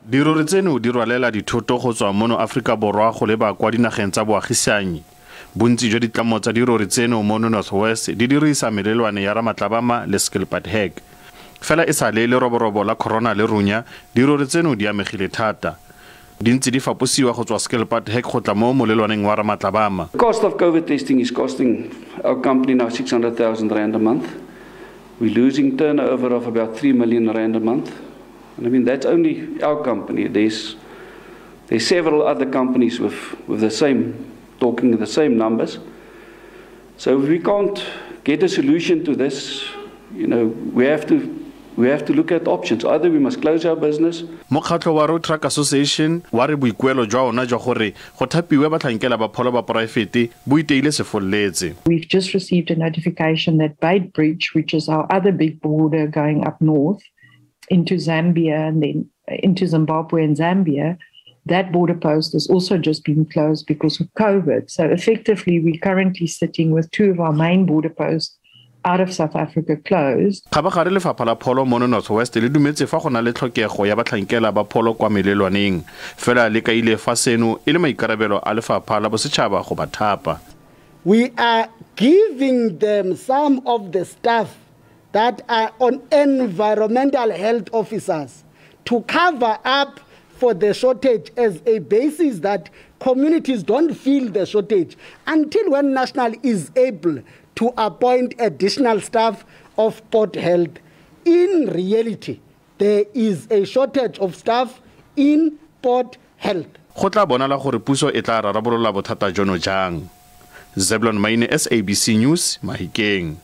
Dirori tseno di rwalela dithoto go tswa mono Afrika Borwa go leba kwa dinageng tsa boagisani. Bontsi jwa ditlamo tsa dirori tseno mono Northwest di dirisa melelwane ya Ramatlabama le Skilpadhek. Fela e sale le roborobo la corona le runya, dirori tseno di amegile thata. Dintsi di faposiwa go tswa Skilpadhek go tla mo molelwaneng wa Ramatlabama. The cost of COVID testing is costing our company now 600,000 rand a month. We're losing turnover of about 3 million rand a month. And I mean, that's only our company. There's several other companies with the same, talking the same numbers. So if we can't get a solution to this, you know, we have to look at options. Either we must close our business. Mokgatlho wa Road Truck Association wa re boikuelo jwa ona jwa gore go thapiwe batlhankela ba pholo ba poraefete bo iteile sefoletse. We've just received a notification that Beitbridge, which is our other big border going up north into Zambia and then into Zimbabwe and Zambia, that border post has also just been closed because of COVID. So effectively, we're currently sitting with two of our main border posts out of South Africa closed. Khabagare lefapha la pholo mono Northwest le dumetse fa go na le tlhokego ya batlhankela ba pholo kwa melelwaneng. Fela le ka ile fa seno e le maikarabelo a lefapha la bosetšhaba go ba thapa. We are giving them some of the staff that are on environmental health officers to cover up for the shortage as a basis that communities don't feel the shortage until when National is able to appoint additional staff of port health. In reality, there is a shortage of staff in port health. Go tla bonala gore puso e tla rarabolola bothata jono jang. Zebulon Maine, SABC News, Mahikeng.